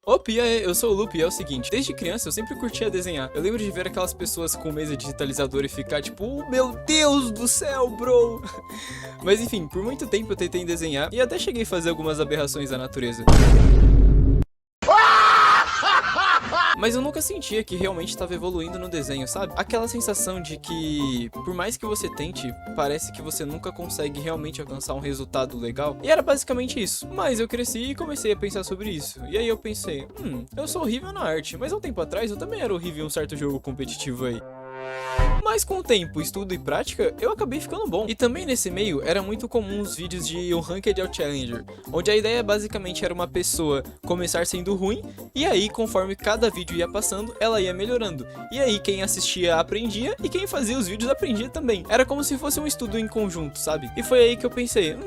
Opa, e aí, eu sou o Lupe e é o seguinte, desde criança eu sempre curtia desenhar. Eu lembro de ver aquelas pessoas com mesa digitalizadora e ficar tipo, oh, meu Deus do céu, bro! Mas enfim, por muito tempo eu tentei desenhar e até cheguei a fazer algumas aberrações da natureza. Mas eu nunca sentia que realmente estava evoluindo no desenho, sabe? Aquela sensação de que, por mais que você tente, parece que você nunca consegue realmente alcançar um resultado legal. E era basicamente isso. Mas eu cresci e comecei a pensar sobre isso. E aí eu pensei, eu sou horrível na arte, mas há um tempo atrás eu também era horrível em um certo jogo competitivo aí. Mas com o tempo, estudo e prática, eu acabei ficando bom. E também nesse meio, era muito comum os vídeos de um Ranked Out Challenger, onde a ideia basicamente era uma pessoa começar sendo ruim, e aí conforme cada vídeo ia passando, ela ia melhorando. E aí quem assistia aprendia, e quem fazia os vídeos aprendia também. Era como se fosse um estudo em conjunto, sabe? E foi aí que eu pensei,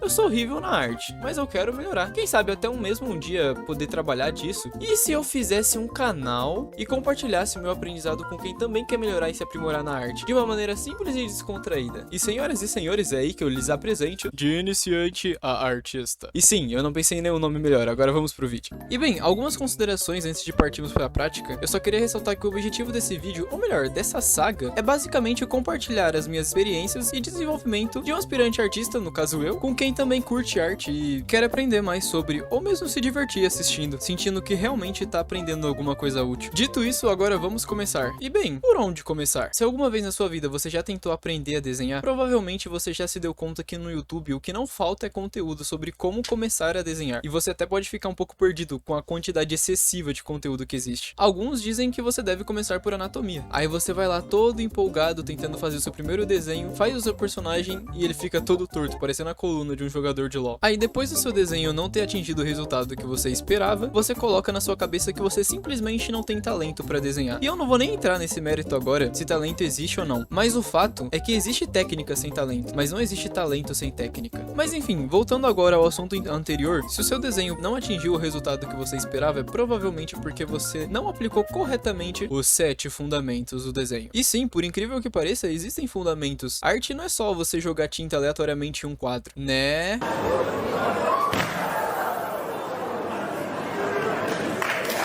eu sou horrível na arte, mas eu quero melhorar. Quem sabe até um dia poder trabalhar disso? E se eu fizesse um canal e compartilhasse o meu aprendizado com quem também quer melhorar e se aprimorar na arte, de uma maneira simples e descontraída. E senhoras e senhores, é aí que eu lhes apresento de iniciante a artista. E sim, eu não pensei em nenhum nome melhor, agora vamos pro vídeo. E bem, algumas considerações antes de partirmos para a prática. Eu só queria ressaltar que o objetivo desse vídeo, ou melhor, dessa saga, é basicamente compartilhar as minhas experiências e desenvolvimento de um aspirante artista, no caso eu, com quem também curte arte e quer aprender mais sobre, ou mesmo se divertir assistindo, sentindo que realmente tá aprendendo alguma coisa útil. Dito isso, agora vamos começar. E bem, por onde começar? Se alguma vez na sua vida você já tentou aprender a desenhar, provavelmente você já se deu conta que no YouTube o que não falta é conteúdo sobre como começar a desenhar. E você até pode ficar um pouco perdido com a quantidade excessiva de conteúdo que existe. Alguns dizem que você deve começar por anatomia. Aí você vai lá todo empolgado tentando fazer o seu primeiro desenho, faz o seu personagem e ele fica todo torto, parecendo a coluna de um jogador de LoL. Aí depois do seu desenho não ter atingido o resultado que você esperava, você coloca na sua cabeça que você simplesmente não tem talento pra desenhar. E eu não vou nem entrar nesse mérito agora, se talento existe ou não. Mas o fato é que existe técnica sem talento, mas não existe talento sem técnica. Mas enfim, voltando agora ao assunto anterior, se o seu desenho não atingiu o resultado que você esperava, é provavelmente porque você não aplicou corretamente os 7 fundamentos do desenho. E sim, por incrível que pareça, existem fundamentos. A arte não é só você jogar tinta aleatoriamente em um quadro, né?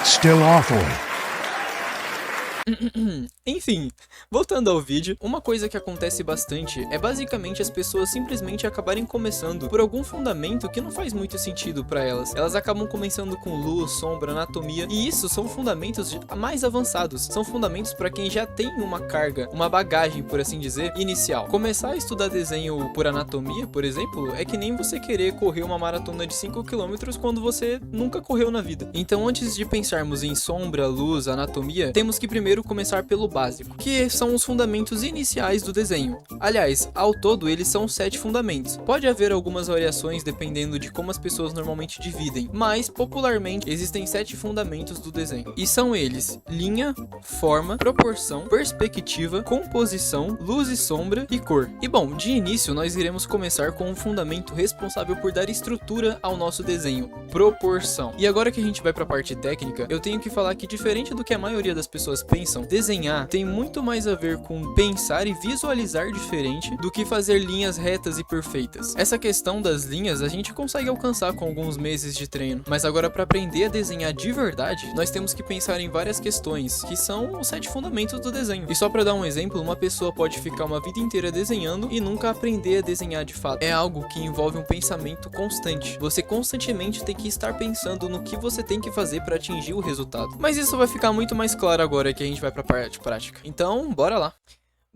Still awful. Enfim, voltando ao vídeo, uma coisa que acontece bastante é basicamente as pessoas simplesmente acabarem começando por algum fundamento que não faz muito sentido pra elas. Elas acabam começando com luz, sombra, anatomia, e isso são fundamentos mais avançados. São fundamentos pra quem já tem uma carga, uma bagagem, por assim dizer, inicial. Começar a estudar desenho por anatomia, por exemplo, é que nem você querer correr uma maratona de 5 km quando você nunca correu na vida. Então, antes de pensarmos em sombra, luz, anatomia, temos que primeiro começar pelo básico, que são os fundamentos iniciais do desenho. Aliás, ao todo eles são 7 fundamentos. Pode haver algumas variações dependendo de como as pessoas normalmente dividem, mas popularmente existem 7 fundamentos do desenho. E são eles: linha, forma, proporção, perspectiva, composição, luz e sombra e cor. E bom, de início nós iremos começar com um fundamento responsável por dar estrutura ao nosso desenho: proporção. E agora que a gente vai para a parte técnica, eu tenho que falar que, diferente do que a maioria das pessoas pensam, desenhar tem muito mais a ver com pensar e visualizar diferente do que fazer linhas retas e perfeitas. Essa questão das linhas a gente consegue alcançar com alguns meses de treino, mas agora, para aprender a desenhar de verdade, nós temos que pensar em várias questões, que são os 7 fundamentos do desenho. E só para dar um exemplo, uma pessoa pode ficar uma vida inteira desenhando e nunca aprender a desenhar de fato. É algo que envolve um pensamento constante. Você constantemente tem que estar pensando no que você tem que fazer para atingir o resultado. Mas isso vai ficar muito mais claro agora que a gente vai pra parte prática. Então, bora lá.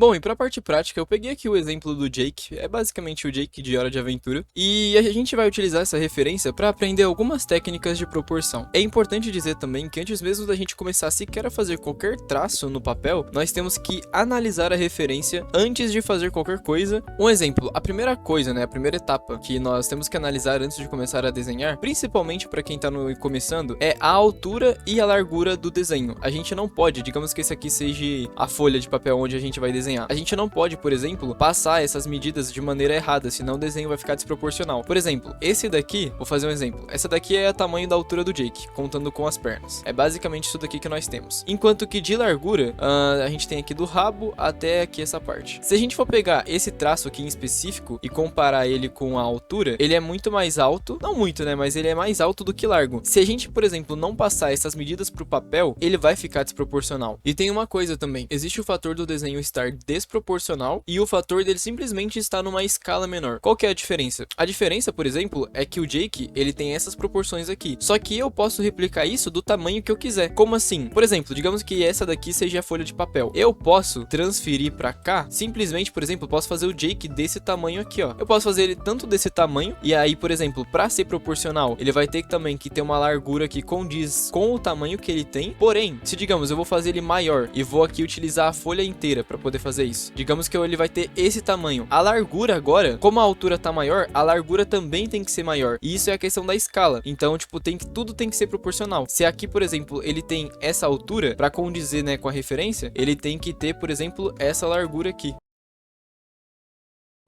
Bom, e pra parte prática, eu peguei aqui o exemplo do Jake, é basicamente o Jake de Hora de Aventura, e a gente vai utilizar essa referência para aprender algumas técnicas de proporção. É importante dizer também que antes mesmo da gente começar sequer a fazer qualquer traço no papel, nós temos que analisar a referência antes de fazer qualquer coisa. Um exemplo, a primeira coisa, a primeira etapa que nós temos que analisar antes de começar a desenhar, principalmente para quem tá começando, é a altura e a largura do desenho. A gente não pode, digamos que esse aqui seja a folha de papel onde a gente vai desenhar, desenhar. A gente não pode, por exemplo, passar essas medidas de maneira errada, senão o desenho vai ficar desproporcional. Por exemplo, esse daqui, vou fazer um exemplo. Essa daqui é o tamanho da altura do Jake, contando com as pernas. É basicamente isso daqui que nós temos. Enquanto que de largura, a gente tem aqui do rabo até aqui essa parte. Se a gente for pegar esse traço aqui em específico e comparar ele com a altura, ele é muito mais alto, não muito, né, mas ele é mais alto do que largo. Se a gente, por exemplo, não passar essas medidas pro papel, ele vai ficar desproporcional. E tem uma coisa também, existe o fator do desenho estar desproporcional e o fator dele simplesmente estar numa escala menor. Qual que é a diferença? A diferença, por exemplo, é que o Jake, ele tem essas proporções aqui, só que eu posso replicar isso do tamanho que eu quiser. Como assim? Por exemplo, digamos que essa daqui seja a folha de papel. Eu posso transferir pra cá, simplesmente, por exemplo, eu posso fazer o Jake desse tamanho aqui, ó. Eu posso fazer ele tanto desse tamanho, e aí, por exemplo, pra ser proporcional, ele vai ter também que ter uma largura que condiz com o tamanho que ele tem. Porém, se digamos, eu vou fazer ele maior e vou aqui utilizar a folha inteira pra poder fazer isso. Digamos que ele vai ter esse tamanho. A largura agora, como a altura tá maior, a largura também tem que ser maior. E isso é a questão da escala. Então, tipo, tudo tem que ser proporcional. Se aqui, por exemplo, ele tem essa altura, pra condizer, né, com a referência, ele tem que ter, por exemplo, essa largura aqui.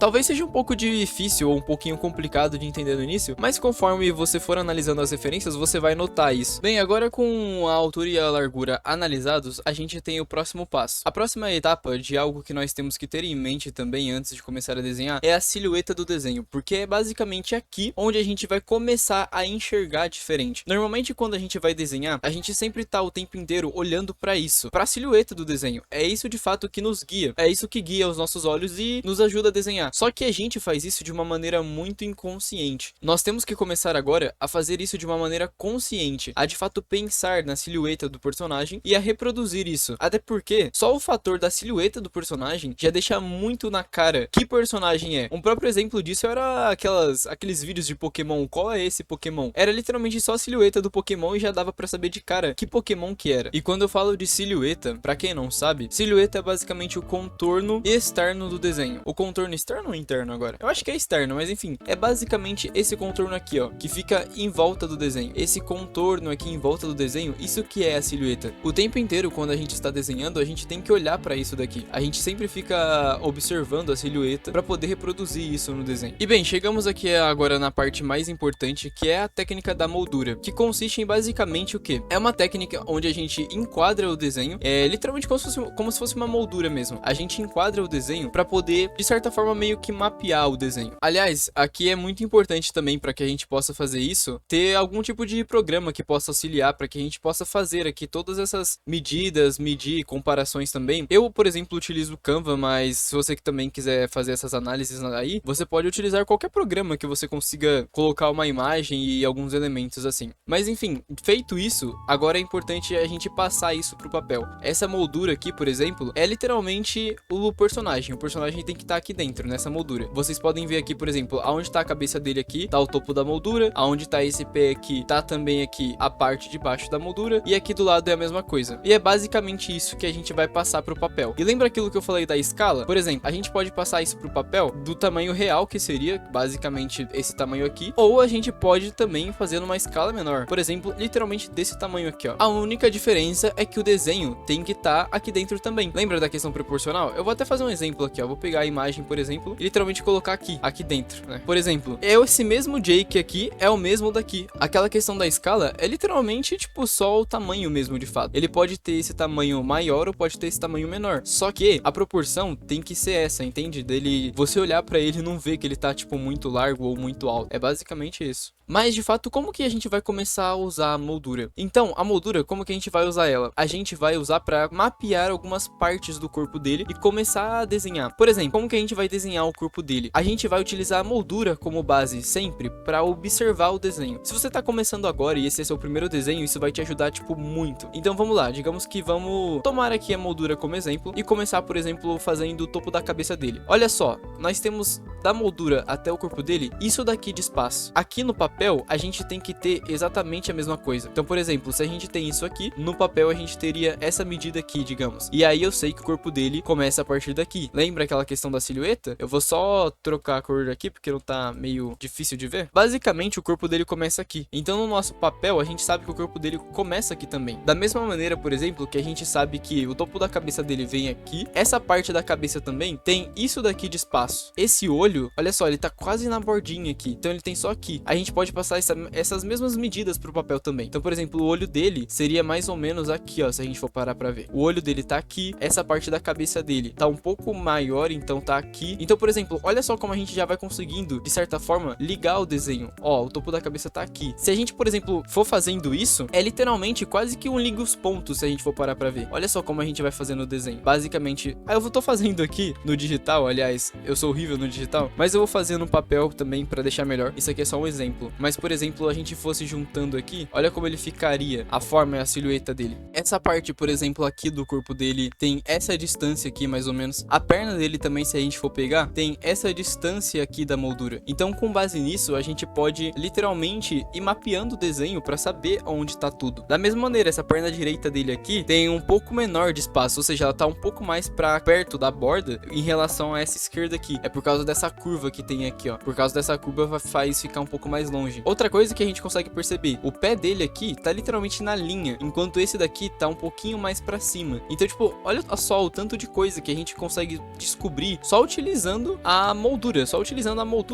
Talvez seja um pouco difícil ou um pouquinho complicado de entender no início, mas conforme você for analisando as referências, você vai notar isso. Bem, agora com a altura e a largura analisados, a gente tem o próximo passo. A próxima etapa de algo que nós temos que ter em mente também antes de começar a desenhar é a silhueta do desenho, porque é basicamente aqui onde a gente vai começar a enxergar diferente. Normalmente quando a gente vai desenhar, a gente sempre tá o tempo inteiro olhando para isso, para a silhueta do desenho. É isso de fato que nos guia, é isso que guia os nossos olhos e nos ajuda a desenhar. Só que a gente faz isso de uma maneira muito inconsciente. Nós temos que começar agora a fazer isso de uma maneira consciente, a de fato pensar na silhueta do personagem e a reproduzir isso. Até porque só o fator da silhueta do personagem já deixa muito na cara que personagem é. Um próprio exemplo disso era aqueles vídeos de Pokémon. Qual é esse Pokémon? Era literalmente só a silhueta do Pokémon e já dava pra saber de cara que Pokémon que era. E quando eu falo de silhueta, pra quem não sabe, silhueta é basicamente o contorno externo do desenho. O contorno externo ou interno agora? Eu acho que é externo, mas enfim, é basicamente esse contorno aqui, ó, que fica em volta do desenho. Esse contorno aqui em volta do desenho, isso que é a silhueta. O tempo inteiro, quando a gente está desenhando, a gente tem que olhar pra isso daqui. A gente sempre fica observando a silhueta pra poder reproduzir isso no desenho. E bem, chegamos aqui agora na parte mais importante, que é a técnica da moldura, que consiste em basicamente o quê? É uma técnica onde a gente enquadra o desenho, literalmente como se fosse uma moldura mesmo. A gente enquadra o desenho pra poder, de certa forma, meio que mapear o desenho. Aliás, aqui é muito importante também para que a gente possa fazer isso, ter algum tipo de programa que possa auxiliar para que a gente possa fazer aqui todas essas medidas, medir comparações também. Eu, por exemplo, utilizo o Canva, mas se você que também quiser fazer essas análises aí, você pode utilizar qualquer programa que você consiga colocar uma imagem e alguns elementos assim. Mas enfim, feito isso, agora é importante a gente passar isso pro papel. Essa moldura aqui, por exemplo, é literalmente o personagem. O personagem tem que estar aqui dentro, nessa moldura. Vocês podem ver aqui, por exemplo, aonde tá a cabeça dele aqui, tá o topo da moldura, aonde tá esse pé aqui, tá também aqui a parte de baixo da moldura, e aqui do lado é a mesma coisa. E é basicamente isso que a gente vai passar pro papel. E lembra aquilo que eu falei da escala? Por exemplo, a gente pode passar isso pro papel do tamanho real, que seria basicamente esse tamanho aqui, ou a gente pode também fazer numa escala menor. Por exemplo, literalmente desse tamanho aqui, ó. A única diferença é que o desenho tem que estar aqui dentro também. Lembra da questão proporcional? Eu vou até fazer um exemplo aqui, ó. Vou pegar a imagem, por exemplo, e literalmente colocar aqui dentro, né? Por exemplo, esse mesmo Jake aqui é o mesmo daqui. Aquela questão da escala é literalmente, tipo, só o tamanho mesmo, de fato. Ele pode ter esse tamanho maior ou pode ter esse tamanho menor. Só que a proporção tem que ser essa, entende? Dele, você olhar pra ele e não ver que ele tá, tipo, muito largo ou muito alto. É basicamente isso. Mas, de fato, como que a gente vai começar a usar a moldura? Então, a moldura, como que a gente vai usar ela? A gente vai usar para mapear algumas partes do corpo dele e começar a desenhar. Por exemplo, como que a gente vai desenhar o corpo dele? A gente vai utilizar a moldura como base sempre para observar o desenho. Se você tá começando agora e esse é seu primeiro desenho, isso vai te ajudar, tipo, muito. Então, vamos lá. Digamos que vamos tomar aqui a moldura como exemplo e começar, por exemplo, fazendo o topo da cabeça dele. Olha só, nós temos da moldura até o corpo dele, isso daqui de espaço. Aqui no papel, papel, a gente tem que ter exatamente a mesma coisa. Então, por exemplo, se a gente tem isso aqui, no papel a gente teria essa medida aqui, digamos. E aí eu sei que o corpo dele começa a partir daqui. Lembra aquela questão da silhueta? Eu vou só trocar a cor aqui, porque não tá meio difícil de ver. Basicamente, o corpo dele começa aqui. Então, no nosso papel, a gente sabe que o corpo dele começa aqui também. Da mesma maneira, por exemplo, que a gente sabe que o topo da cabeça dele vem aqui, essa parte da cabeça também tem isso daqui de espaço. Esse olho, olha só, ele tá quase na bordinha aqui. Então, ele tem só aqui. A gente pode passar essas mesmas medidas pro papel também. Então, por exemplo, o olho dele seria mais ou menos aqui, ó, se a gente for parar pra ver. O olho dele tá aqui, essa parte da cabeça dele tá um pouco maior, então tá aqui. Então, por exemplo, olha só como a gente já vai conseguindo, de certa forma, ligar o desenho. Ó, o topo da cabeça tá aqui. Se a gente, por exemplo, for fazendo isso, é literalmente quase que um liga os pontos, se a gente for parar pra ver. Olha só como a gente vai fazendo o desenho. Basicamente, eu tô fazendo aqui no digital, aliás, eu sou horrível no digital, mas eu vou fazer no papel também pra deixar melhor. Isso aqui é só um exemplo. Mas, por exemplo, a gente fosse juntando aqui, olha como ele ficaria, a forma e a silhueta dele. Essa parte, por exemplo, aqui do corpo dele tem essa distância aqui, mais ou menos. A perna dele também, se a gente for pegar, tem essa distância aqui da moldura. Então, com base nisso, a gente pode literalmente ir mapeando o desenho pra saber onde tá tudo. Da mesma maneira, essa perna direita dele aqui tem um pouco menor de espaço, ou seja, ela tá um pouco mais pra perto da borda em relação a essa esquerda aqui. É por causa dessa curva que tem aqui, ó. Por causa dessa curva faz ficar um pouco mais longe. Outra coisa que a gente consegue perceber, o pé dele aqui tá literalmente na linha, enquanto esse daqui tá um pouquinho mais pra cima. Então, tipo, olha só o tanto de coisa que a gente consegue descobrir só utilizando a moldura,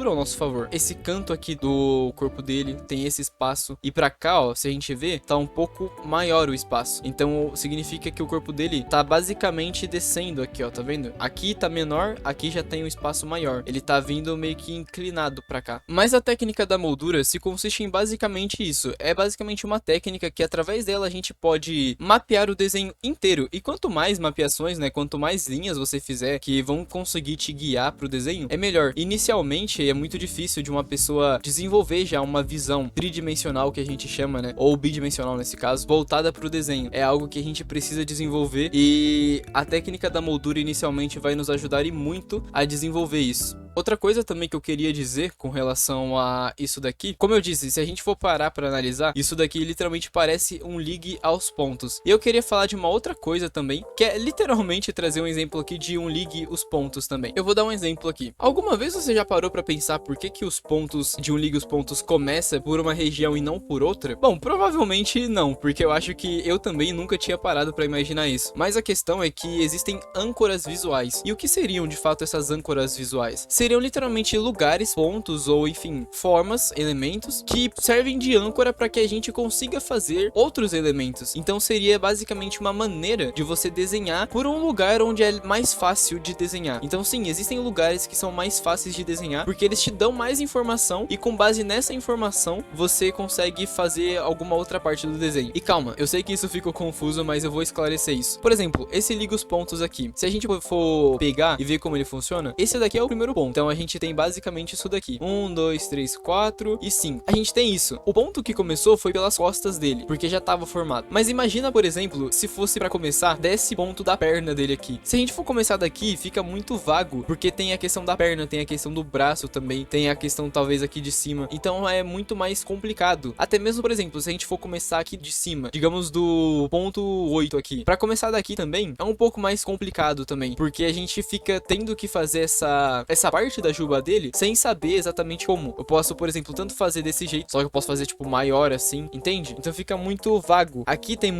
ao nosso favor. Esse canto aqui do corpo dele tem esse espaço, e pra cá, ó, se a gente ver, tá um pouco maior o espaço. Então, significa que o corpo dele tá basicamente descendo aqui, ó, tá vendo? Aqui tá menor, aqui já tem um espaço maior. Ele tá vindo meio que inclinado pra cá. Mas a técnica da moldura se consiste em basicamente isso. É basicamente uma técnica que através dela a gente pode mapear o desenho inteiro. E quanto mais mapeações, né, quanto mais linhas você fizer que vão conseguir te guiar pro desenho, é melhor. Inicialmente é muito difícil de uma pessoa desenvolver já uma visão tridimensional, que a gente chama, né, ou bidimensional nesse caso, voltada pro desenho. É algo que a gente precisa desenvolver, e a técnica da moldura inicialmente vai nos ajudar e muito a desenvolver isso. Outra coisa também que eu queria dizer com relação a isso daqui, como eu disse, se a gente for parar para analisar, isso daqui literalmente parece um ligue aos pontos. E eu queria falar de uma outra coisa também, que é literalmente trazer um exemplo aqui de um ligue os pontos também. Eu vou dar um exemplo aqui. Alguma vez você já parou para pensar por que os pontos de um ligue os pontos começa por uma região e não por outra? Bom, provavelmente não, porque eu acho que eu também nunca tinha parado para imaginar isso. Mas a questão é que existem âncoras visuais. E o que seriam de fato essas âncoras visuais? Seriam literalmente lugares, pontos ou enfim, formas, elementos que servem de âncora para que a gente consiga fazer outros elementos. Então seria basicamente uma maneira de você desenhar por um lugar onde é mais fácil de desenhar. Então sim, existem lugares que são mais fáceis de desenhar porque eles te dão mais informação e com base nessa informação você consegue fazer alguma outra parte do desenho. E calma, eu sei que isso ficou confuso, mas eu vou esclarecer isso. Por exemplo, esse liga os pontos aqui. Se a gente for pegar e ver como ele funciona, esse daqui é o primeiro ponto. Então a gente tem basicamente isso daqui. 1, 2, 3, 4 e 5. A gente tem isso. O ponto que começou foi pelas costas dele, porque já estava formado. Mas imagina, por exemplo, se fosse para começar desse ponto da perna dele aqui. Se a gente for começar daqui, fica muito vago, porque tem a questão da perna, tem a questão do braço também, tem a questão talvez aqui de cima. Então é muito mais complicado. Até mesmo, por exemplo, se a gente for começar aqui de cima, digamos do ponto 8 aqui. Para começar daqui também, é um pouco mais complicado também, porque a gente fica tendo que fazer essa parte da juba dele sem saber exatamente como. Eu posso, por exemplo, tanto fazer desse jeito, só que eu posso fazer tipo maior assim, entende? Então fica muito vago. Aqui tem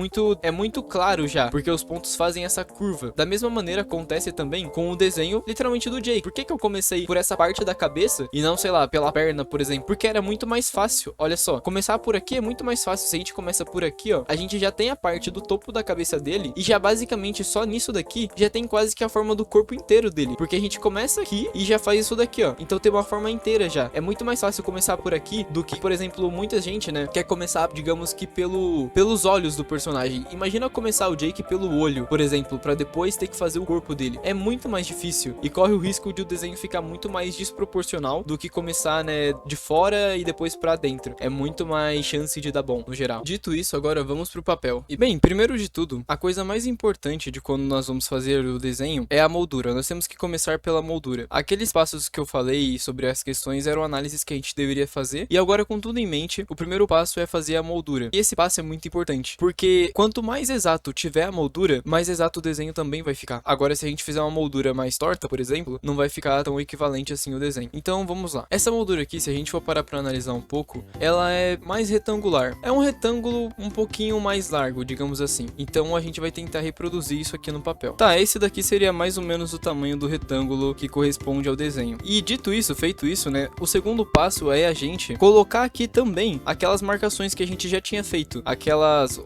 é muito claro já, porque os pontos fazem essa curva. Da mesma maneira acontece também com o desenho literalmente do Jake. Por que eu comecei por essa parte da cabeça e não, sei lá, pela perna, por exemplo? Porque era muito mais fácil. Olha só, começar por aqui é muito mais fácil. Se a gente começa por aqui, ó, a gente já tem a parte do topo da cabeça dele e já basicamente só nisso daqui já tem quase que a forma do corpo inteiro dele, porque a gente começa aqui e já faz isso daqui, ó. Então tem uma forma inteira já. É muito mais fácil começar por aqui do que, por exemplo, muita gente, né, quer começar, digamos que pelos olhos do personagem. Imagina começar o Jake pelo olho, por exemplo, pra depois ter que fazer o corpo dele. É muito mais difícil e corre o risco de o desenho ficar muito mais desproporcional do que começar, né, de fora e depois pra dentro. É muito mais chance de dar bom, no geral. Dito isso, agora vamos pro papel. E bem, primeiro de tudo, a coisa mais importante de quando nós vamos fazer o desenho é a moldura. Nós temos que começar pela moldura. Aqueles passos que eu falei sobre as questões eram análises que a gente deveria fazer fazer. E agora, com tudo em mente, o primeiro passo é fazer a moldura. E esse passo é muito importante, porque quanto mais exato tiver a moldura, mais exato o desenho também vai ficar. Agora, se a gente fizer uma moldura mais torta, por exemplo, não vai ficar tão equivalente assim o desenho. Então, vamos lá. Essa moldura aqui, se a gente for parar pra analisar um pouco, ela é mais retangular. É um retângulo um pouquinho mais largo, digamos assim. Então, a gente vai tentar reproduzir isso aqui no papel. Tá, esse daqui seria mais ou menos o tamanho do retângulo que corresponde ao desenho. E dito isso, feito isso, né, o segundo passo é a gente colocar aqui também aquelas marcações que a gente já tinha feito,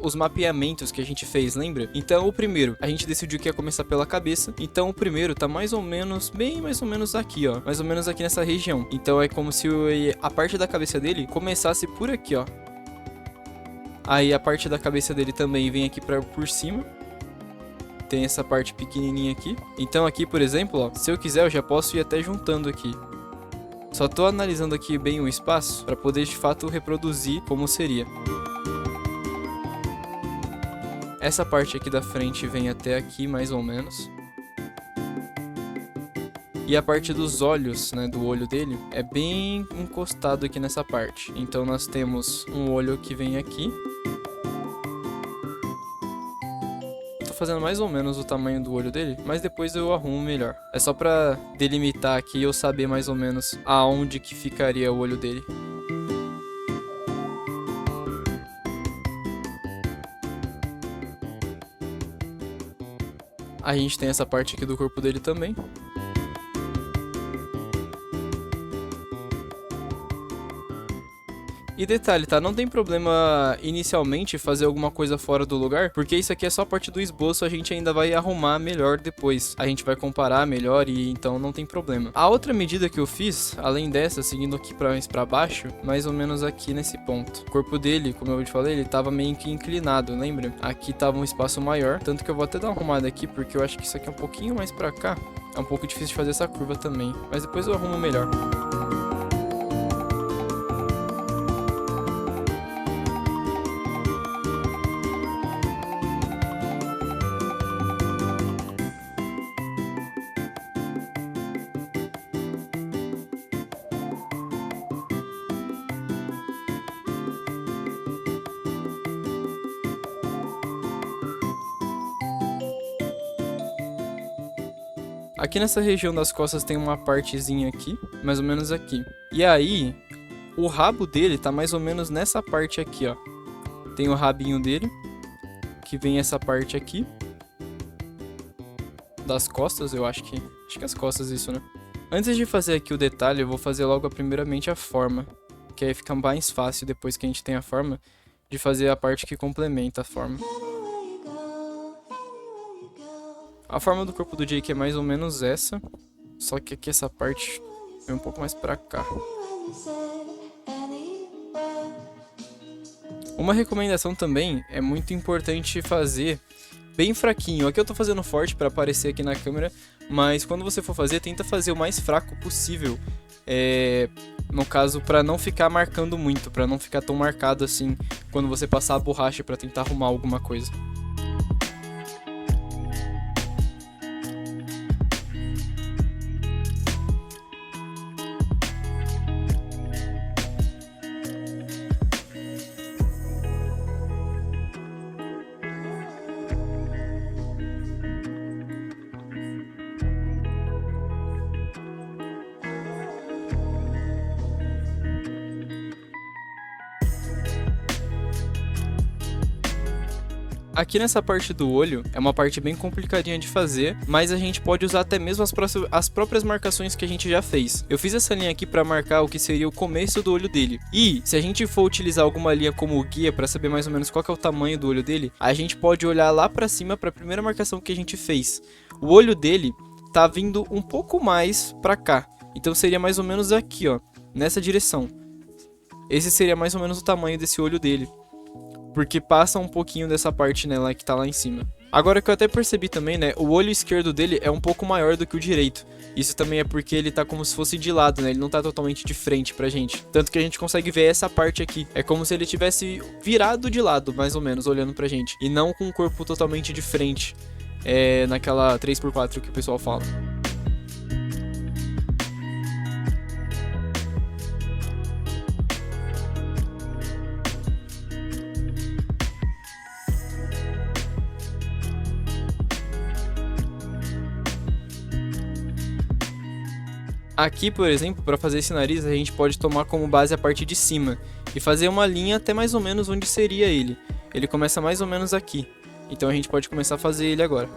os mapeamentos que a gente fez, lembra? Então, o primeiro, a gente decidiu que ia começar pela cabeça. Então, o primeiro tá mais ou menos, bem mais ou menos aqui, ó, mais ou menos aqui nessa região. Então, é como se a parte da cabeça dele começasse por aqui, ó. Aí, a parte da cabeça dele também vem aqui por cima. Tem essa parte pequenininha aqui. Então aqui, por exemplo, ó, se eu quiser, eu já posso ir até juntando aqui. Só tô analisando aqui bem o espaço para poder de fato reproduzir como seria. Essa parte aqui da frente vem até aqui mais ou menos. E a parte dos olhos, né, do olho dele, é bem encostado aqui nessa parte. Então nós temos um olho que vem aqui. Fazendo mais ou menos o tamanho do olho dele, mas depois eu arrumo melhor. É só pra delimitar aqui e eu saber mais ou menos aonde que ficaria o olho dele. A gente tem essa parte aqui do corpo dele também. E detalhe, tá? Não tem problema inicialmente fazer alguma coisa fora do lugar, porque isso aqui é só parte do esboço, a gente ainda vai arrumar melhor depois. A gente vai comparar melhor e então não tem problema. A outra medida que eu fiz, além dessa, seguindo aqui mais pra baixo, mais ou menos aqui nesse ponto. O corpo dele, como eu te falei, ele tava meio que inclinado, lembra? Aqui tava um espaço maior, tanto que eu vou até dar uma arrumada aqui, porque eu acho que isso aqui é um pouquinho mais pra cá. É um pouco difícil de fazer essa curva também, mas depois eu arrumo melhor. Aqui nessa região das costas tem uma partezinha aqui, mais ou menos aqui. E aí, o rabo dele tá mais ou menos nessa parte aqui, ó. Tem o rabinho dele, que vem essa parte aqui. Das costas, eu acho que as costas isso, né? Antes de fazer aqui o detalhe, eu vou fazer logo primeiramente a forma. Que aí fica mais fácil, depois que a gente tem a forma, de fazer a parte que complementa a forma. A forma do corpo do Jake é mais ou menos essa, só que aqui essa parte vem um pouco mais pra cá. Uma recomendação também é muito importante fazer bem fraquinho. Aqui eu tô fazendo forte pra aparecer aqui na câmera, mas quando você for fazer, tenta fazer o mais fraco possível. No caso, pra não ficar marcando muito, pra não ficar tão marcado assim quando você passar a borracha pra tentar arrumar alguma coisa. Aqui nessa parte do olho é uma parte bem complicadinha de fazer, mas a gente pode usar até mesmo as próprias marcações que a gente já fez. Eu fiz essa linha aqui para marcar o que seria o começo do olho dele. E se a gente for utilizar alguma linha como guia para saber mais ou menos qual que é o tamanho do olho dele, a gente pode olhar lá para cima para a primeira marcação que a gente fez. O olho dele tá vindo um pouco mais para cá, então seria mais ou menos aqui, ó, nessa direção. Esse seria mais ou menos o tamanho desse olho dele, porque passa um pouquinho dessa parte, né, lá que tá lá em cima. Agora que eu até percebi também, né, o olho esquerdo dele é um pouco maior do que o direito. Isso também é porque ele tá como se fosse de lado, né, ele não tá totalmente de frente pra gente. Tanto que a gente consegue ver essa parte aqui. É como se ele tivesse virado de lado, mais ou menos, olhando pra gente. E não com o corpo totalmente de frente, naquela 3x4 que o pessoal fala. Aqui, por exemplo, para fazer esse nariz, a gente pode tomar como base a parte de cima e fazer uma linha até mais ou menos onde seria ele. Ele começa mais ou menos aqui, então a gente pode começar a fazer ele agora.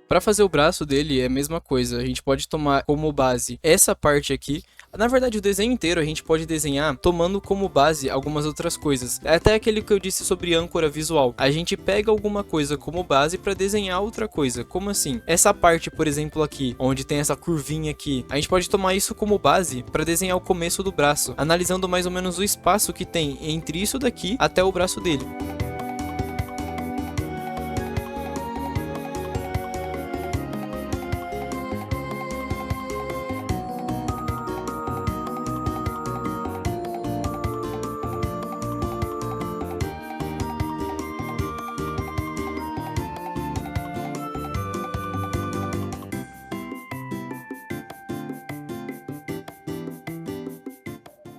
Para fazer o braço dele é a mesma coisa, a gente pode tomar como base essa parte aqui. Na verdade, o desenho inteiro a gente pode desenhar tomando como base algumas outras coisas. É até aquele que eu disse sobre âncora visual. A gente pega alguma coisa como base para desenhar outra coisa. Como assim? Essa parte, por exemplo, aqui, onde tem essa curvinha aqui, a gente pode tomar isso como base para desenhar o começo do braço, analisando mais ou menos o espaço que tem entre isso daqui até o braço dele.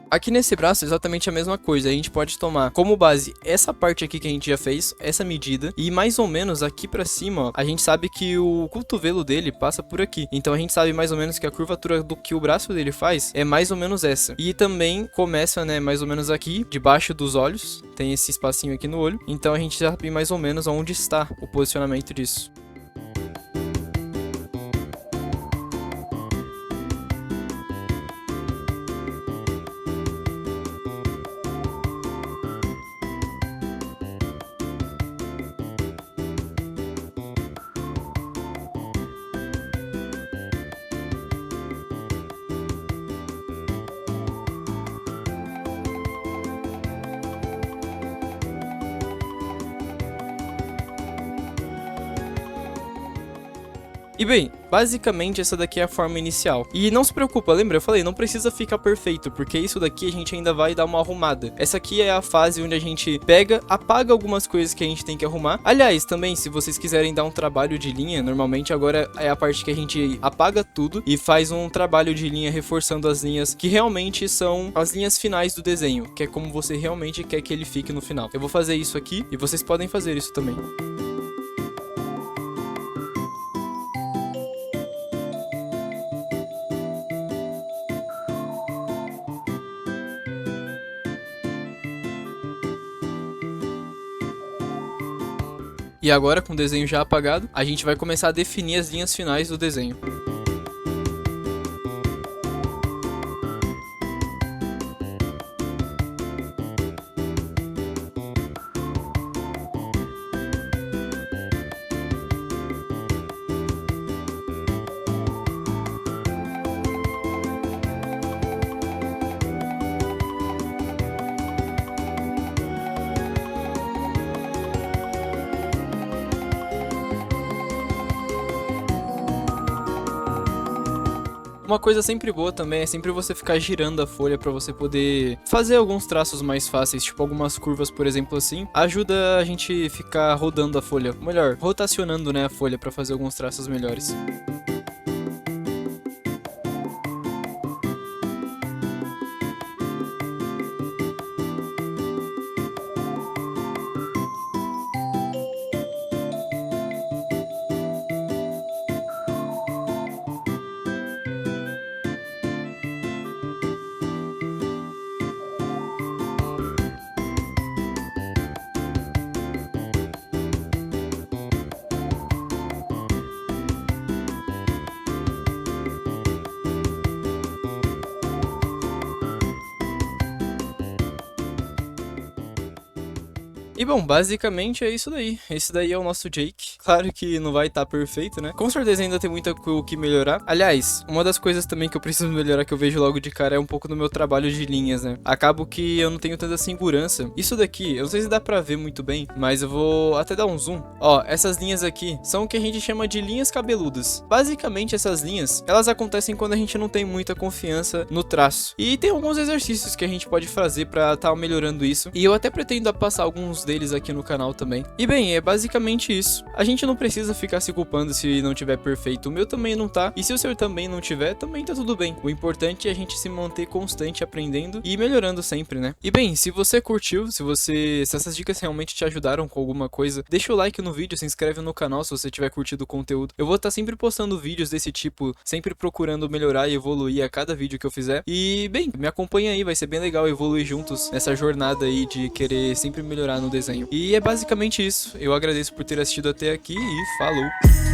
Aqui nesse braço é exatamente a mesma coisa, a gente pode tomar como base essa parte aqui que a gente já fez, essa medida, e mais ou menos aqui pra cima, ó, a gente sabe que o cotovelo dele passa por aqui, então a gente sabe mais ou menos que a curvatura do que o braço dele faz é mais ou menos essa, e também começa, né, mais ou menos aqui, debaixo dos olhos, tem esse espacinho aqui no olho, então a gente já sabe mais ou menos onde está o posicionamento disso. E bem, basicamente essa daqui é a forma inicial. E não se preocupa, lembra? Eu falei, não precisa ficar perfeito, porque isso daqui a gente ainda vai dar uma arrumada. Essa aqui é a fase onde a gente pega, apaga algumas coisas que a gente tem que arrumar. Aliás, também, se vocês quiserem dar um trabalho de linha, normalmente agora é a parte que a gente apaga tudo e faz um trabalho de linha reforçando as linhas que realmente são as linhas finais do desenho, que é como você realmente quer que ele fique no final. Eu vou fazer isso aqui e vocês podem fazer isso também. E agora, com o desenho já apagado, a gente vai começar a definir as linhas finais do desenho. Uma coisa sempre boa também é sempre você ficar girando a folha pra você poder fazer alguns traços mais fáceis, tipo algumas curvas, por exemplo, assim. Ajuda a gente ficar rodando a folha, melhor, rotacionando, né, a folha pra fazer alguns traços melhores. E bom, basicamente é isso daí. Esse daí é o nosso Jake. Claro que não vai estar perfeito, né? Com certeza ainda tem muito o que melhorar. Aliás, uma das coisas também que eu preciso melhorar, que eu vejo logo de cara, é um pouco no meu trabalho de linhas, né? Acabo que eu não tenho tanta segurança. Isso daqui, eu não sei se dá pra ver muito bem, mas eu vou até dar um zoom. Ó, essas linhas aqui são o que a gente chama de linhas cabeludas. Basicamente, essas linhas, elas acontecem quando a gente não tem muita confiança no traço. E tem alguns exercícios que a gente pode fazer pra estar melhorando isso. E eu até pretendo passar alguns deles aqui no canal também. E bem, é basicamente isso. A gente não precisa ficar se culpando se não tiver perfeito. O meu também não tá. E se o seu também não tiver, também tá tudo bem. O importante é a gente se manter constante aprendendo e melhorando sempre, né? E bem, se você curtiu, se essas dicas realmente te ajudaram com alguma coisa, deixa o like no vídeo, se inscreve no canal se você tiver curtido o conteúdo. Eu vou estar sempre postando vídeos desse tipo, sempre procurando melhorar e evoluir a cada vídeo que eu fizer. E bem, me acompanha aí, vai ser bem legal evoluir juntos nessa jornada aí de querer sempre melhorar no desenho. E é basicamente isso. Eu agradeço por ter assistido até aqui e falou!